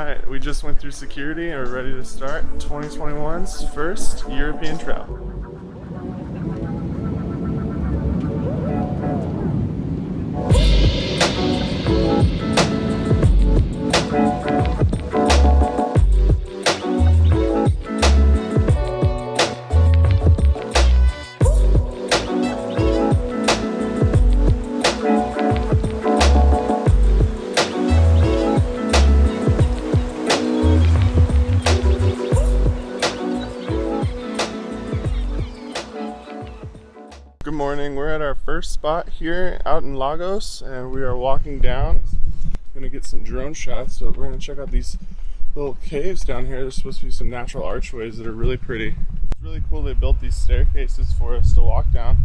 Alright, we just went through security and we're ready to start 2021's first European travel. Good morning, we're at our first spot here out in Lagos and we are walking down. Gonna get some drone shots, so we're gonna check out these little caves down here. There's supposed to be some natural archways that are really pretty. It's really cool they built these staircases for us to walk down.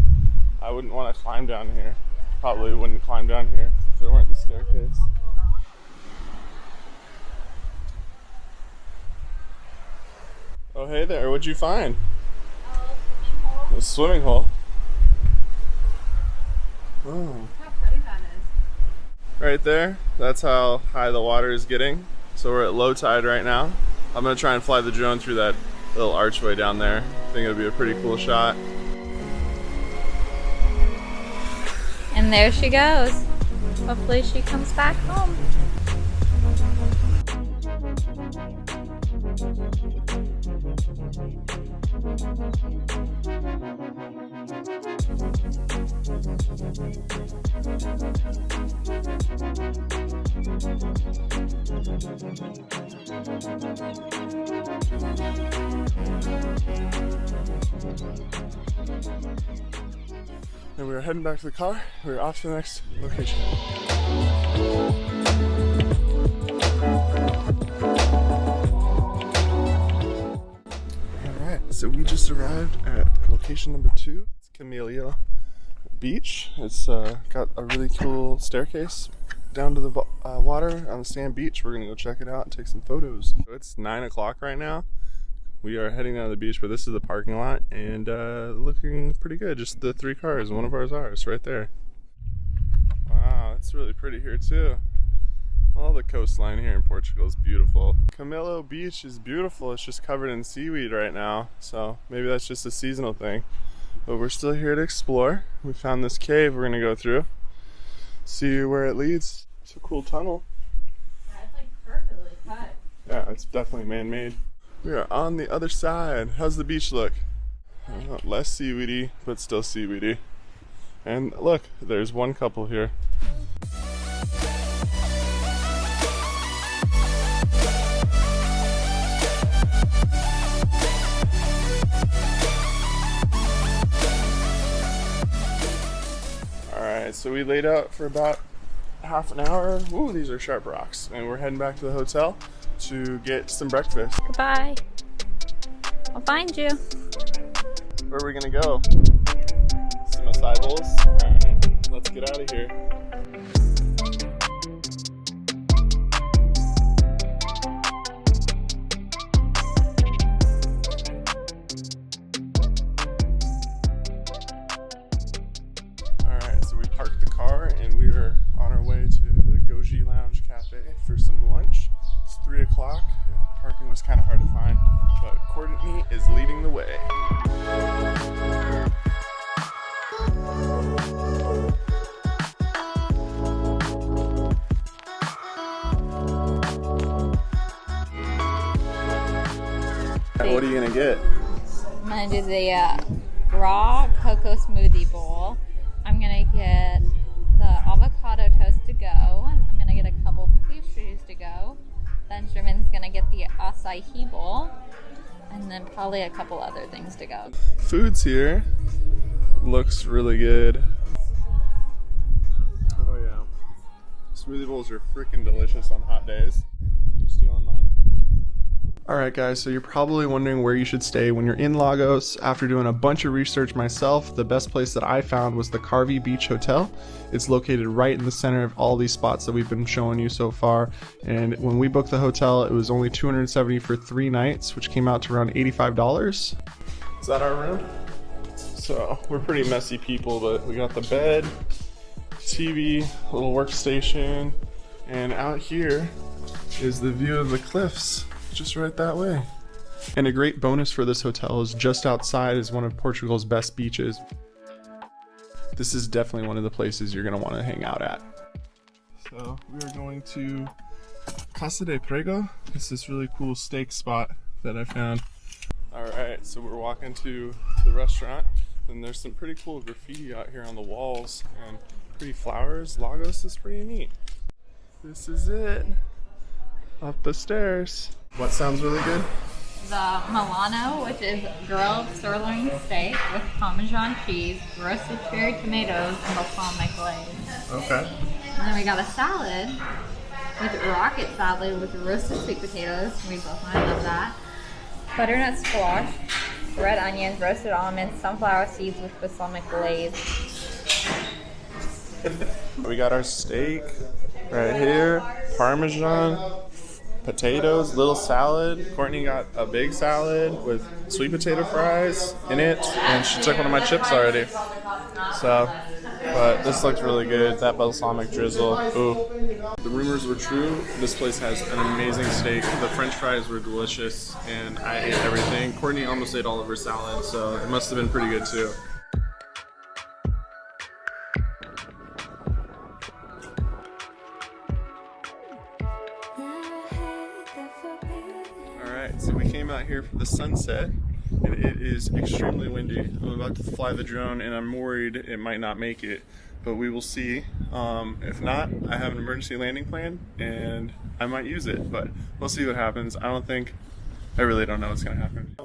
I wouldn't want to climb down here. Probably wouldn't climb down here if there weren't the staircase. Oh hey there, what'd you find? A swimming hole. Oh. How pretty that is. Right there, that's how high the water is getting. So we're at low tide right now. I'm gonna try and fly the drone through that little archway down there. I think it'll be a pretty cool shot. And there she goes. Hopefully she comes back home. And we're heading back to the car. We're off to the next location. Alright, so we just arrived at location number 2. It's Camilo Beach. It's got a really cool staircase down to the water on the sand beach. We're gonna go check it out and take some photos. So it's 9 o'clock right now. We are heading down to the beach, but this is the parking lot and looking pretty good. Just the 3 cars, one of ours right there. Wow, it's really pretty here too. All the coastline here in Portugal is beautiful. Camilo Beach is beautiful. It's just covered in seaweed right now, so maybe that's just a seasonal thing. But we're still here to explore. We found this cave we're gonna go through, see where it leads. It's a cool tunnel. Yeah, it's like perfectly cut. Yeah, it's definitely man-made. We are on the other side. How's the beach look? Less seaweedy, but still seaweedy. And look, there's one couple here. Alright, so we laid out for about half an hour. Ooh, these are sharp rocks. And we're heading back to the hotel to get some breakfast. Goodbye. I'll find you. Where are we gonna go? Some acai bowls? Alright, let's get out of here. Alright, so we parked the car and we are on our way to the Goji Lounge Cafe for some lunch. It's 3 o'clock. Parking was kind of hard to find, but Courtney is leading the way. What are you gonna get? I'm gonna do the raw cocoa smoothie bowl. I'm gonna get the avocado toast to go. I'm gonna get a couple pastries to go. Benjamin's gonna get the acai bowl, and then probably a couple other things to go. Food's here. Looks really good. Oh yeah. Smoothie bowls are freaking delicious on hot days. You stealing mine? Alright guys, so you're probably wondering where you should stay when you're in Lagos. After doing a bunch of research myself, the best place that I found was the Carvi Beach Hotel. It's located right in the center of all these spots that we've been showing you so far. And when we booked the hotel, it was only $270 for 3 nights, which came out to around $85. Is that our room? So we're pretty messy people, but we got the bed, TV, little workstation, and out here is the view of the cliffs just right that way. And a great bonus for this hotel is just outside is one of Portugal's best beaches. This is definitely one of the places you're going to want to hang out at. So we are going to Casa de Prego. It's this really cool steak spot that I found. Alright, so we're walking to the restaurant, and there's some pretty cool graffiti out here on the walls and pretty flowers. Lagos is pretty neat. This is it. Up the stairs. What sounds really good? The Milano, which is grilled sirloin steak with Parmesan cheese, roasted cherry tomatoes, and balsamic glaze. Okay. And then we got a salad with rocket salad with roasted sweet potatoes. We both love that. Butternut squash, red onions, roasted almonds, sunflower seeds with balsamic glaze. We got our steak right here, Parmesan, potatoes, little salad. Courtney got a big salad with sweet potato fries in it, and she took one of my chips already. So, but this looks really good. That balsamic drizzle. Ooh. The rumors were true. This place has an amazing steak. The French fries were delicious, and I ate everything. Courtney almost ate all of her salad, so it must have been pretty good too. Alright, so we came out here for the sunset, and it is extremely windy. I'm about to fly the drone, and I'm worried it might not make it, but we will see. If not, I have an emergency landing plan, and I might use it, but we'll see what happens. I really don't know what's going to happen.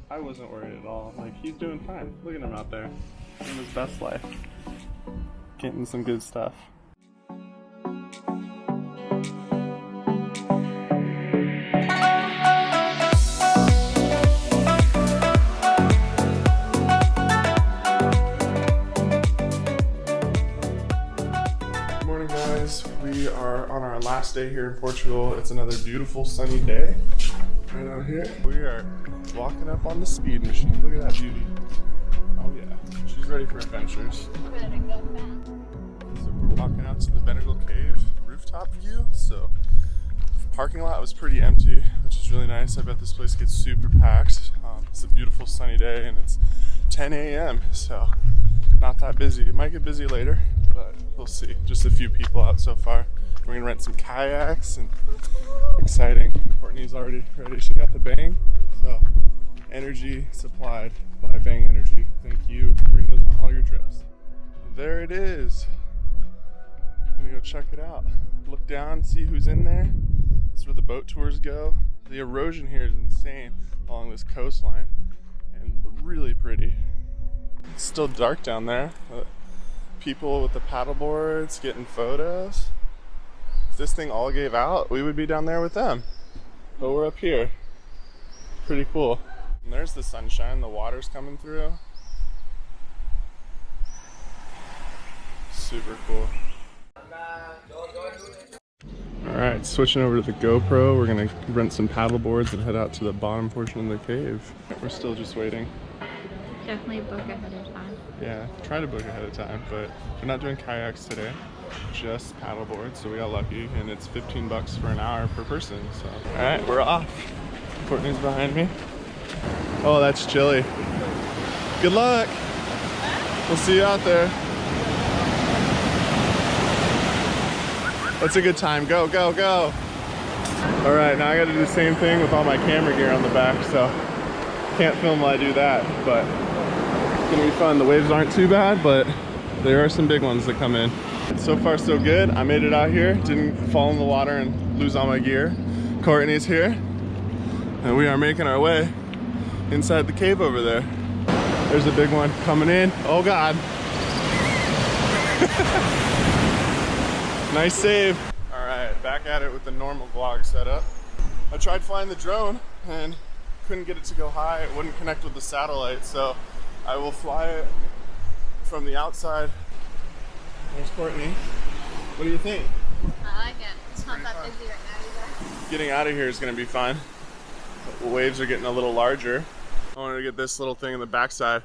I wasn't worried at all. Like, he's doing fine. Look at him out there, living his best life, getting some good stuff. Good morning, guys. We are on our last day here in Portugal. It's another beautiful sunny day right out here. We are walking up on the speed machine. Look at that beauty. Oh yeah, she's ready for adventures. Better go fast. So we're walking out to the Benagil cave rooftop view. So the parking lot was pretty empty, which is really nice. I bet this place gets super packed. It's a beautiful sunny day, and it's 10 a.m. so not that busy. It might get busy later, but we'll see. Just a few people out so far. We're gonna rent some kayaks, and exciting. Courtney's already ready. She got the Bang, so energy supplied by Bang Energy. Thank you for bringing those on all your trips. There it is. I'm gonna go check it out. Look down, see who's in there. That's where the boat tours go. The erosion here is insane along this coastline, and really pretty. It's still dark down there, but people with the paddle boards getting photos. If this thing all gave out, we would be down there with them. But we're up here. Pretty cool. And there's the sunshine, the water's coming through. Super cool. Alright, switching over to the GoPro, we're gonna rent some paddle boards and head out to the bottom portion of the cave. We're still just waiting. Definitely book ahead of time. Yeah, try to book ahead of time, but we're not doing kayaks today, just paddle boards, so we got lucky, and it's $15 for an hour per person, so. Alright, we're off. Courtney's behind me. Oh, that's chilly. Good luck! We'll see you out there. That's a good time. Go, go, go! Alright, now I gotta do the same thing with all my camera gear on the back, so can't film while I do that, but it's gonna be fun. The waves aren't too bad, but there are some big ones that come in. So far so good. I made it out here, didn't fall in the water and lose all my gear. Courtney's here, and we are making our way inside the cave over there. There's a big one coming in. Oh God. Nice save. All right, back at it with the normal vlog setup. I tried flying the drone and couldn't get it to go high. It wouldn't connect with the satellite, so I will fly it from the outside. There's Courtney. What do you think? I like it. It's not that busy right now either. Getting out of here is going to be fun. The waves are getting a little larger. I wanted to get this little thing in the backside.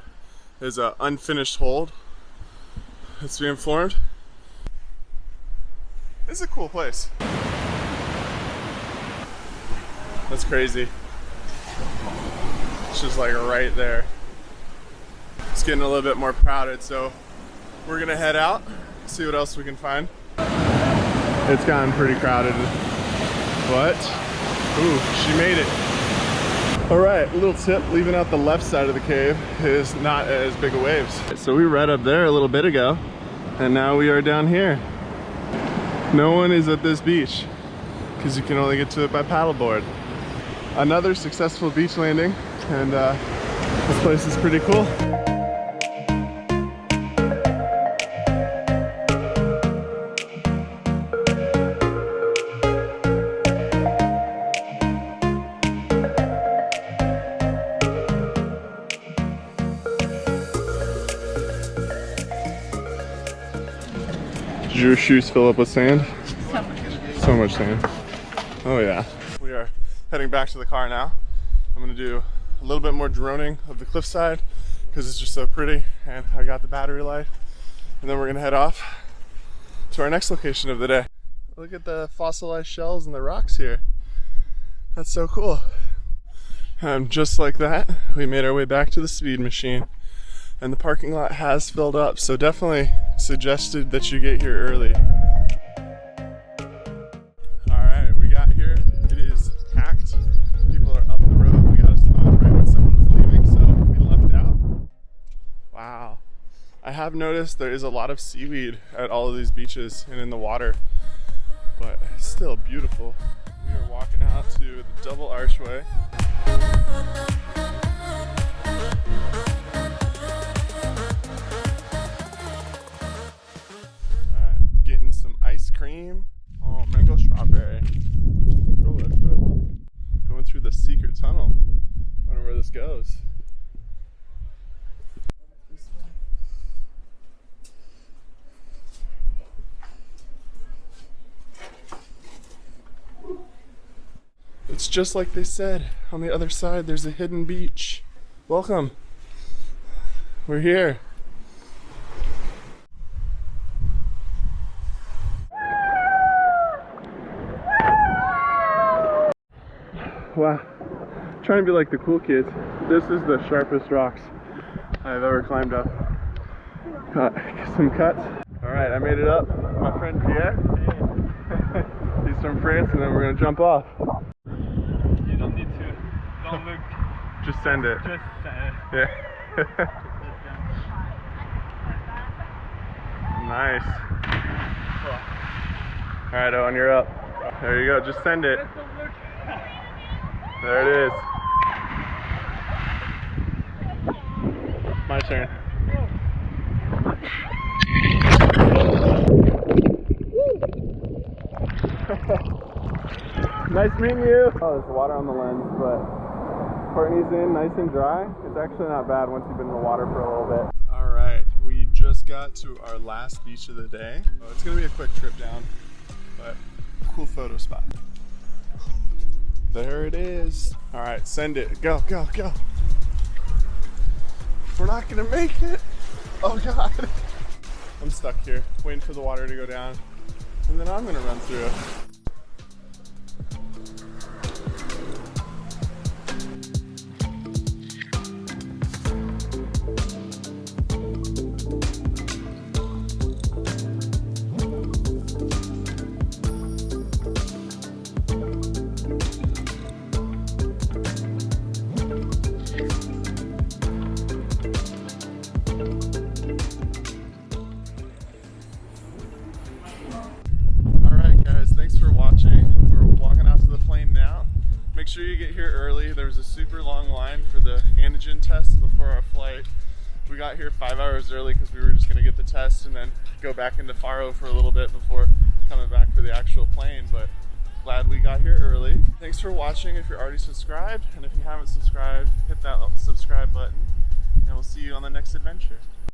There's an unfinished hold that's being formed. This is a cool place. That's crazy. It's just like right there. It's getting a little bit more crowded, so we're gonna head out, see what else we can find. It's gotten pretty crowded, but ooh, she made it. All right, little tip, leaving out the left side of the cave is not as big of waves. So we were right up there a little bit ago, and now we are down here. No one is at this beach because you can only get to it by paddleboard. Another successful beach landing, and this place is pretty cool. Did your shoes fill up with sand? So much. So much sand. Oh yeah. We are heading back to the car now. I'm gonna do a little bit more droning of the cliffside because it's just so pretty, and I got the battery life. And then we're gonna head off to our next location of the day. Look at the fossilized shells and the rocks here. That's so cool. And just like that, we made our way back to the speed machine. And the parking lot has filled up, so definitely suggested that you get here early. Alright, we got here. It is packed. People are up the road. We got a spot right when someone was leaving, so we left out. Wow. I have noticed there is a lot of seaweed at all of these beaches and in the water, but it's still beautiful. We are walking out to the double archway. Getting some ice cream. Oh, mango strawberry. Going through the secret tunnel. Wonder where this goes. It's just like they said. On the other side, there's a hidden beach. Welcome. We're here. Wow, trying to be like the cool kids. This is the sharpest rocks I've ever climbed up. Got some cuts. All right, I made it up. My friend Pierre. He's from France, and then we're gonna jump off. You don't need to. Don't look. Just send it. Just Yeah. Nice. All right, Owen, you're up. There you go. Just send it. Just don't look. There it is. My turn. Nice meeting you. Oh, there's water on the lens, but Courtney's in nice and dry. It's actually not bad once you've been in the water for a little bit. All right, we just got to our last beach of the day. Oh, it's gonna be a quick trip down, but cool photo spot. There it is. All right, send it. Go, go, go. We're not gonna make it. Oh God. I'm stuck here, waiting for the water to go down, and then I'm gonna run through it. Make sure you get here early. There was a super long line for the antigen test before our flight. We got here 5 hours early because we were just going to get the test and then go back into Faro for a little bit before coming back for the actual plane, but glad we got here early. Thanks for watching if you're already subscribed, and if you haven't subscribed, hit that subscribe button, and we'll see you on the next adventure.